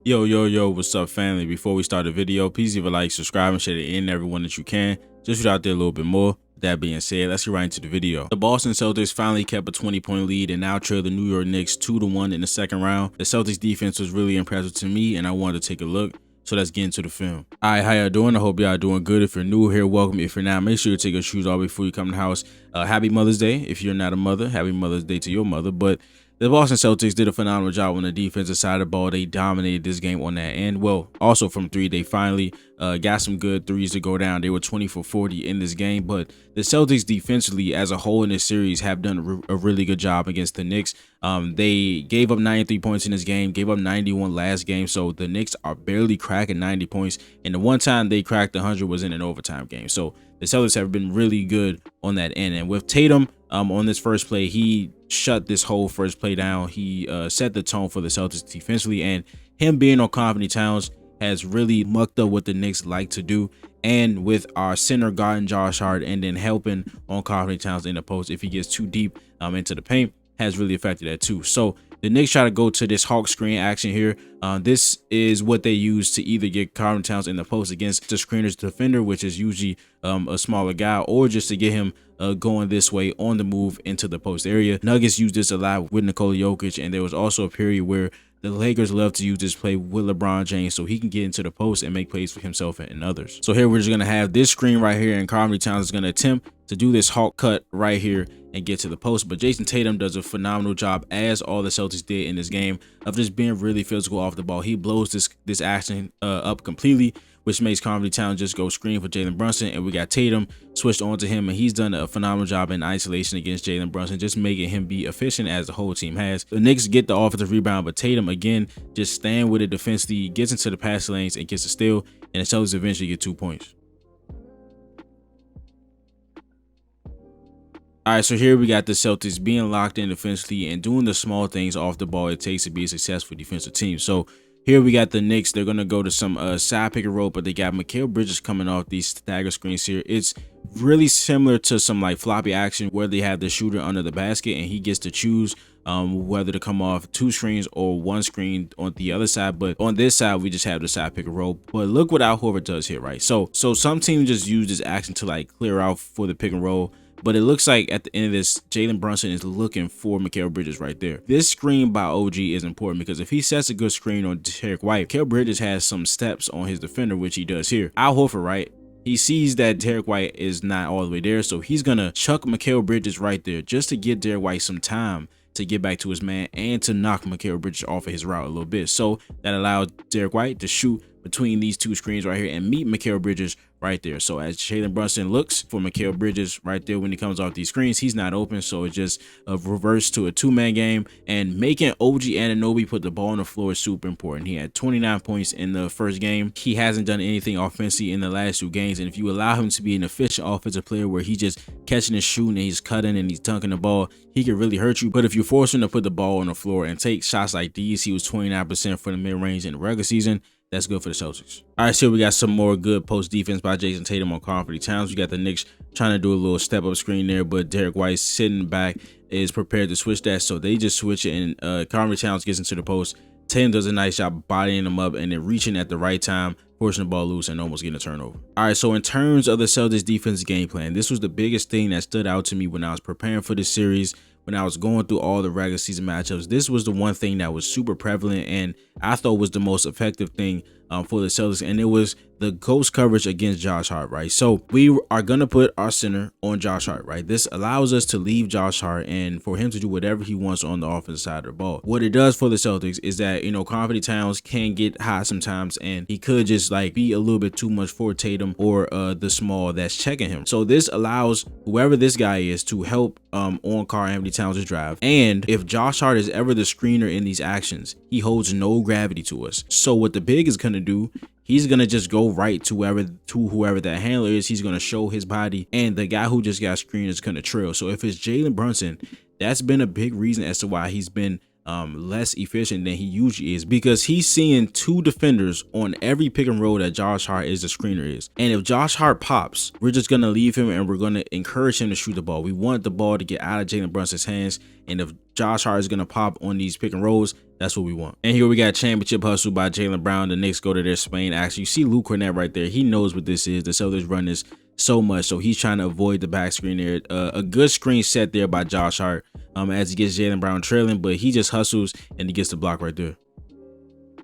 Yo, what's up, family? Before we start the video, please leave a like, subscribe, and share it in everyone that you can. Just get out there a little bit more. That being said, let's get right into the video. The Boston Celtics finally kept a 20-point lead and now trail the New York Knicks 2-1 in the second round. The Celtics defense was really impressive to me, and I wanted to take a look. So let's get into the film. All right, how y'all doing? I hope y'all doing good. If you're new here, welcome. If you're not, make sure you take your shoes off before you come in the house. Happy Mother's Day. If you're not a mother, happy Mother's Day to your mother. But the Boston Celtics did a phenomenal job on the defensive side of the ball. They dominated this game on that end. Well, also from three, they finally got some good threes to go down. They were 20 for 40 in this game. But the Celtics defensively as a whole in this series have done a really good job against the Knicks. They gave up 93 points in this game, gave up 91 last game. So the Knicks are barely cracking 90 points. And the one time they cracked 100 was in an overtime game. So the Celtics have been really good on that end. And with Tatum on this first play, he shut this whole first play down. He set the tone for the Celtics defensively, and him being on Anthony Towns has really mucked up what the Knicks like to do. And with our center guarding Josh Hart and then helping on Anthony Towns in the post if he gets too deep into the paint, has really affected that too. So the Knicks try to go to this hawk screen action here. This is what they use to either get Karl Towns in the post against the screener's defender, which is usually a smaller guy, or just to get him going this way on the move into the post area. Nuggets used this a lot with Nikola Jokic, and there was also a period where the Lakers love to use this play with LeBron James so he can get into the post and make plays for himself and others. So here we're just going to have this screen right here, and Karl Towns is going to attempt to do this hawk cut right here and get to the post. But Jason Tatum does a phenomenal job, as all the Celtics did in this game, of just being really physical off the ball. He blows this action up completely, which makes Karl Towns just go screen for Jalen Brunson, and we got Tatum switched on to him, and he's done a phenomenal job in isolation against Jalen Brunson, just making him be efficient as the whole team has. The Knicks get the offensive rebound, but Tatum again just staying with it defensively, gets into the pass lanes and gets a steal, and the Celtics eventually get 2 points. All right, so here we got the Celtics being locked in defensively and doing the small things off the ball it takes to be a successful defensive team. So here we got the Knicks. They're going to go to some side pick and roll, but they got Mikal Bridges coming off these stagger screens here. It's really similar to some like floppy action where they have the shooter under the basket and he gets to choose whether to come off 2 screens or 1 screen on the other side. But on this side, we just have the side pick and roll. But look what Al Horford does here, right? So some teams just use this action to like clear out for the pick and roll. But it looks like at the end of this, Jalen Brunson is looking for Mikal Bridges right there. This screen by OG is important because if he sets a good screen on Derek White, Mikal Bridges has some steps on his defender, which he does here. Al Horford, right? He sees that Derek White is not all the way there, so he's going to chuck Mikal Bridges right there just to give Derek White some time to get back to his man and to knock Mikal Bridges off of his route a little bit. So that allows Derek White to shoot between these 2 screens right here and meet Mikal Bridges right there. So as Jalen Brunson looks for Mikal Bridges right there when he comes off these screens, he's not open. So it's just a reverse to a 2-man game, and making OG Anunoby put the ball on the floor is super important. He had 29 points in the first game. He hasn't done anything offensively in the last 2 games. And if you allow him to be an efficient offensive player where he's just catching and shooting and he's cutting and he's dunking the ball, he can really hurt you. But if you force him to put the ball on the floor and take shots like these, he was 29% for the mid-range in the regular season. That's good for the Celtics. All right, so we got some more good post defense by Jason Tatum on Anthony Towns. We got the Knicks trying to do a little step up screen there, but Derek White sitting back is prepared to switch that. So they just switch it, and Anthony Towns gets into the post. Tatum does a nice job bodying him up and then reaching at the right time, forcing the ball loose and almost getting a turnover. All right, so in terms of the Celtics defense game plan, this was the biggest thing that stood out to me when I was preparing for this series. When I was going through all the regular season matchups, this was the one thing that was super prevalent and I thought was the most effective thing for the Celtics, and it was the ghost coverage against Josh Hart, right? So we are going to put our center on Josh Hart, right? This allows us to leave Josh Hart and for him to do whatever he wants on the offensive side of the ball. What it does for the Celtics is that, you know, Anthony Towns can get hot sometimes and he could just like be a little bit too much for Tatum or the small that's checking him. So this allows whoever this guy is to help on Karl Towns' drive. And if Josh Hart is ever the screener in these actions, he holds no gravity to us. So what the big is going to do, he's going to just go right to whoever that handler is. He's going to show his body, and the guy who just got screened is going to trail. So if it's Jalen Brunson, that's been a big reason as to why he's been less efficient than he usually is, because he's seeing two defenders on every pick and roll that Josh Hart is the screener is. And if Josh Hart pops, we're just going to leave him and we're going to encourage him to shoot the ball. We want the ball to get out of Jalen Brunson's hands. And if Josh Hart is going to pop on these pick and rolls, that's what we want. And here we got championship hustle by Jaylen Brown. The Knicks go to their Spain action. You see Luke Cornett right there. He knows what this is. The Celtics run this so much, so he's trying to avoid the back screen there. A good screen set there by Josh Hart as he gets Jaylen Brown trailing, but he just hustles and he gets the block right there.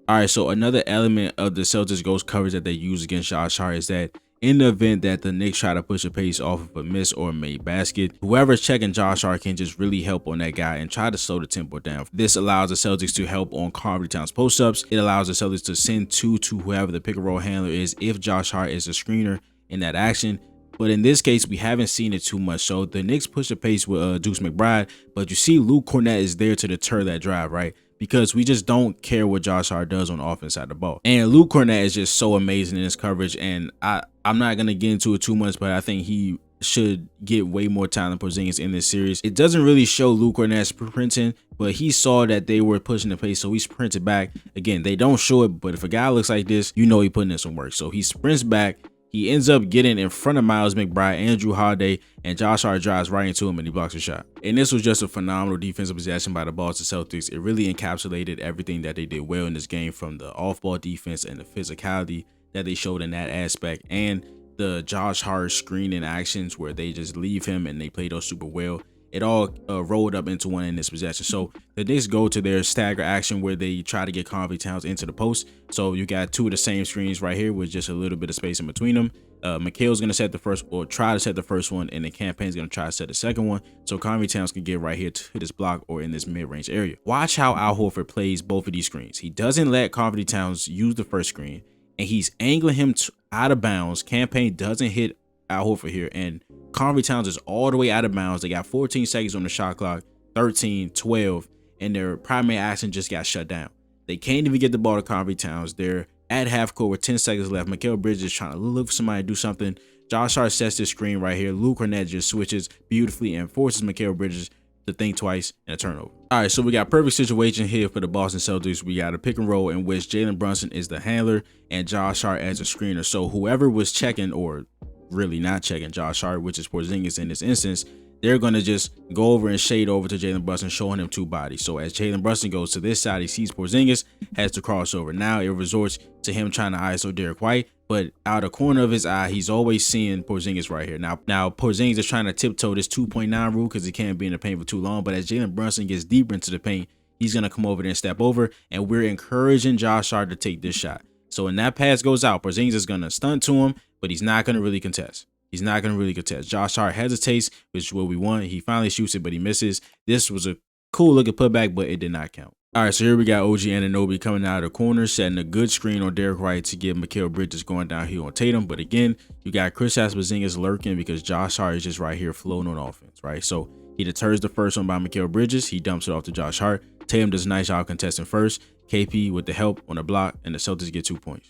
All right, so another element of the Celtics ghost coverage that they use against Josh Hart is that in the event that the Knicks try to push a pace off of a miss or a made basket, whoever's checking Josh Hart can just really help on that guy and try to slow the tempo down. This allows the Celtics to help on Karl Towns post-ups. It allows the Celtics to send two to whoever the pick and roll handler is if Josh Hart is a screener in that action. But in this case, we haven't seen it too much. So the Knicks push the pace with Deuce McBride, but you see Luke Cornett is there to deter that drive, right? Because we just don't care what Josh Hart does on the offense side of the ball. And Luke Cornett is just so amazing in his coverage. And I'm not going to get into it too much, but I think he should get way more time than Porzingis in this series. It doesn't really show Luke Cornett sprinting, but he saw that they were pushing the pace, so he sprinted back. Again, they don't show it, but if a guy looks like this, you know he putting in some work. So he sprints back. He ends up getting in front of Miles McBride and Drew Holiday, and Josh Hart drives right into him and he blocks a shot. And this was just a phenomenal defensive possession by the Boston Celtics. It really encapsulated everything that they did well in this game, from the off-ball defense and the physicality that they showed in that aspect, and the Josh Hart screening actions where they just leave him and they play those super well. It all rolled up into one in this possession. So the Knicks go to their stagger action where they try to get Karl Towns into the post. So you got two of the same screens right here with just a little bit of space in between them. Mikhail's going to set the first, or try to set the first one, and the campaign's going to try to set the second one. So Karl Towns can get right here to this block or in this mid-range area. Watch how Al Horford plays both of these screens. He doesn't let Karl Towns use the first screen, and he's angling him out of bounds. Campaign doesn't hit Al Horford here, and Karl Towns is all the way out of bounds. They got 14 seconds on the shot clock, 13, 12, and their primary action just got shut down. They can't even get the ball to Karl Towns. They're at half court with 10 seconds left. Mikal Bridges is trying to look for somebody to do something. Josh Hart sets this screen right here. Luke Cornett just switches beautifully and forces Mikal Bridges to think twice and a turnover. All right, so we got perfect situation here for the Boston Celtics. We got a pick and roll in which Jalen Brunson is the handler and Josh Hart as a screener. So whoever was checking, or really not checking Josh Hart, which is Porzingis in this instance, they're going to just go over and shade over to Jalen Brunson, showing him two bodies. So as Jalen Brunson goes to this side, he sees Porzingis, has to cross over. Now it resorts to him trying to ISO Derek White, but out of the corner of his eye, he's always seeing Porzingis right here. Now Porzingis is trying to tiptoe this 2.9 rule because he can't be in the paint for too long, but as Jalen Brunson gets deeper into the paint, he's going to come over there and step over, and we're encouraging Josh Hart to take this shot. So when that pass goes out, Porzingis is going to stunt to him, but he's not going to really contest. He's not going to really contest. Josh Hart hesitates, which is what we want. He finally shoots it, but he misses. This was a cool looking putback, but it did not count. All right, so here we got OG Anunoby coming out of the corner, setting a good screen on Derek White to get Mikal Bridges going downhill on Tatum. But again, you got Kristaps Porzingis lurking because Josh Hart is just right here floating on offense, right? So he deters the first one by Mikal Bridges. He dumps it off to Josh Hart. Tatum does a nice job contesting first. KP with the help on the block, and the Celtics get 2 points.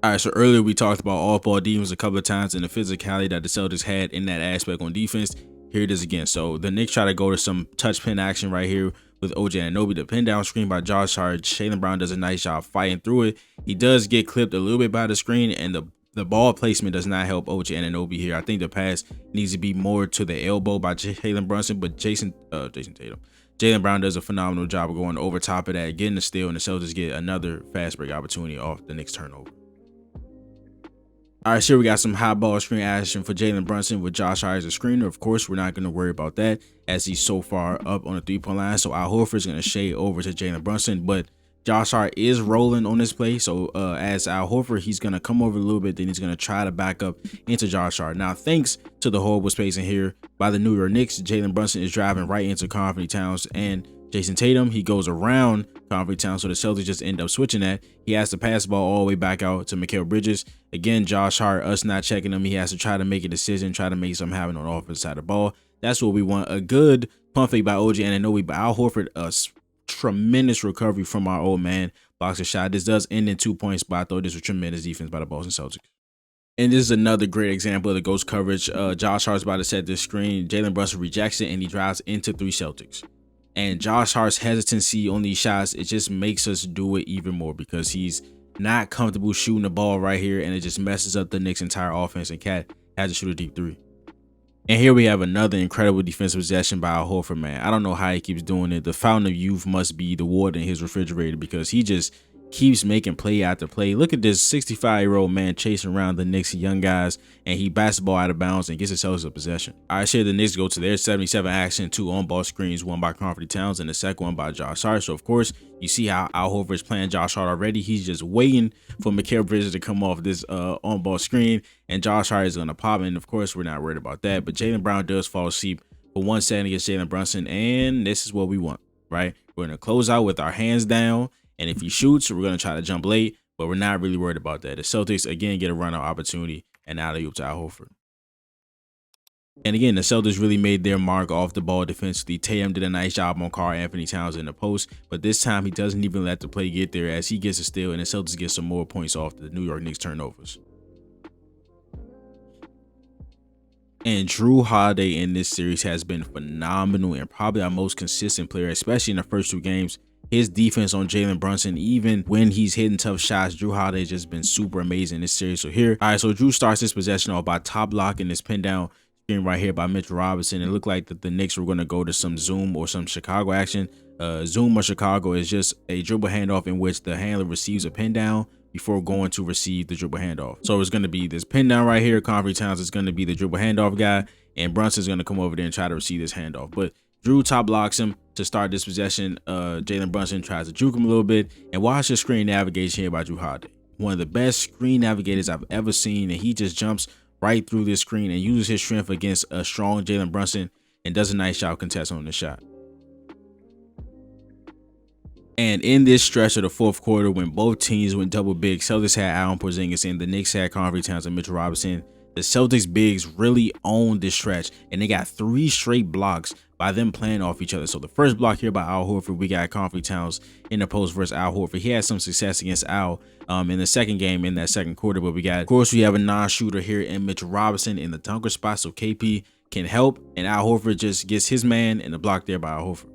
All right, so earlier we talked about off-ball defense a couple of times and the physicality that the Celtics had in that aspect on defense. Here it is again. So the Knicks try to go to some touch pin action right here with OG Anunoby. The pin down screen by Josh Hart. Jaylen Brown does a nice job fighting through it. He does get clipped a little bit by the screen, and the ball placement does not help OG Anunoby here. I think the pass needs to be more to the elbow by Jalen Brunson, but Jaylen Brown does a phenomenal job of going over top of that, getting the steal, and the Celtics get another fast break opportunity off the Knicks turnover. All right, so we got some high ball screen action for Jalen Brunson with Josh Hart as a screener. Of course, we're not going to worry about that as he's so far up on the three-point line. So Al Horford is going to shade over to Jalen Brunson, but Josh Hart is rolling on this play. So as Al Horford, he's going to come over a little bit, then he's going to try to back up into Josh Hart. Now, thanks to the horrible spacing here by the New York Knicks, Jalen Brunson is driving right into Karl Towns and Jason Tatum. He goes around Karl Towns, so the Celtics just end up switching that. He has to pass the ball all the way back out to Mikal Bridges. Again, Josh Hart, us not checking him, he has to try to make a decision, try to make something happen on the offensive side of the ball. That's what we want. A good pump fake by OG Anunoby, but Al Horford, a tremendous recovery from our old man, blocks a shot. This does end in 2 points, but I thought this was tremendous defense by the Boston Celtics. And this is another great example of the ghost coverage. Josh Hart's about to set this screen. Jalen Brunson rejects it and he drives into 3 Celtics. And Josh Hart's hesitancy on these shots, it just makes us do it even more because he's not comfortable shooting the ball right here, and it just messes up the Knicks' entire offense, and Cat has to shoot a deep 3. And here we have another incredible defensive possession by Al Horford, man. I don't know how he keeps doing it. The fountain of youth must be the water in his refrigerator because he just keeps making play after play. Look at this 65-year-old man chasing around the Knicks young guys, and he basketball out of bounds and gets himself a possession. All right, here the Knicks go to their 77 action, 2 on-ball screens, one by Anthony Towns and the second one by Josh Hart. So, of course, you see how Al Horford is playing Josh Hart already. He's just waiting for Mikal Bridges to come off this on-ball screen, and Josh Hart is going to pop. And, of course, we're not worried about that. But Jaylen Brown does fall asleep for 1 second against Jalen Brunson, and this is what we want, right? We're going to close out with our hands down. And if he shoots, we're going to try to jump late, but we're not really worried about that. The Celtics, again, get a run-out opportunity and alley-oop to Al Horford. And again, the Celtics really made their mark off the ball defensively. Tatum did a nice job on Anthony Towns in the post, but this time he doesn't even let the play get there as he gets a steal, and the Celtics get some more points off the New York Knicks turnovers. And Jrue Holiday in this series has been phenomenal and probably our most consistent player, especially in the first 2 games. His defense on Jalen Brunson, even when he's hitting tough shots, Jrue Holiday has just been super amazing in this series. So here, all right, so Jrue starts this possession off by top blocking this pin down screen right here by Mitchell Robinson. It looked like that the Knicks were going to go to some zoom or some Chicago action. Zoom or Chicago is just a dribble handoff in which the handler receives a pin down before going to receive the dribble handoff. So it's going to be this pin down right here. Anthony Towns is going to be the dribble handoff guy, and Brunson's going to come over there and try to receive this handoff. But Jrue top blocks him to start this possession. Jalen Brunson tries to juke him a little bit, and watch the screen navigation here by Jrue Holiday. One of the best screen navigators I've ever seen, and he just jumps right through this screen and uses his strength against a strong Jalen Brunson and does a nice job contesting on the shot. And in this stretch of the 4th quarter, when both teams went double big, Celtics had Aaron Porzingis and the Knicks had Anthony Towns and Mitchell Robinson. The Celtics bigs really owned this stretch, and they got 3 straight blocks by them playing off each other. So the first block here by Al Horford, we got Anthony Towns in the post versus Al Horford. He had some success against Al in the second game in that second quarter, but we got, of course, we have a non-shooter here in Mitchell Robinson in the dunker spot, so KP can help, and Al Horford just gets his man and the block there by Al Horford.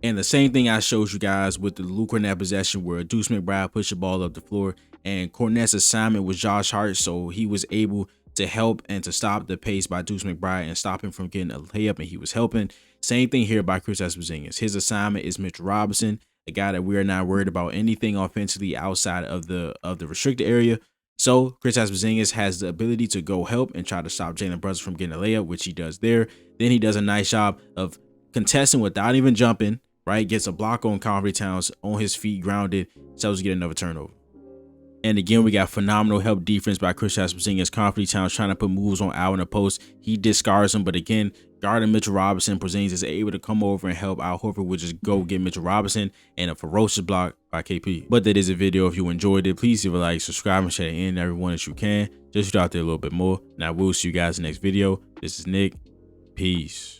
And the same thing I showed you guys with the Luke Kornet possession where Deuce McBride pushed the ball up the floor, and Kornet's assignment was Josh Hart, so he was able to help and to stop the pace by Deuce McBride and stop him from getting a layup, and he was helping. Same thing here by Kristaps Porzingis. His assignment is Mitchell Robinson, a guy that we're not worried about anything offensively outside of the restricted area. So Kristaps Porzingis has the ability to go help and try to stop Jalen Brunson from getting a layup, which he does there. Then he does a nice job of contesting without even jumping, right? Gets a block on Anthony Towns on his feet, grounded. Celtics get another turnover. And again, we got phenomenal help defense by Kristaps Porzingis. Anthony Towns trying to put moves on Al in the post. He discards him, but again, guarding Mitchell Robinson, Porzingis is able to come over and help Al Horford, which is go get Mitchell Robinson, and a ferocious block by KP. But that is a video. If you enjoyed it, please give a like, subscribe, and share it in everyone that you can. Just shoot out there a little bit more. And I will see you guys in the next video. This is Nick. Peace.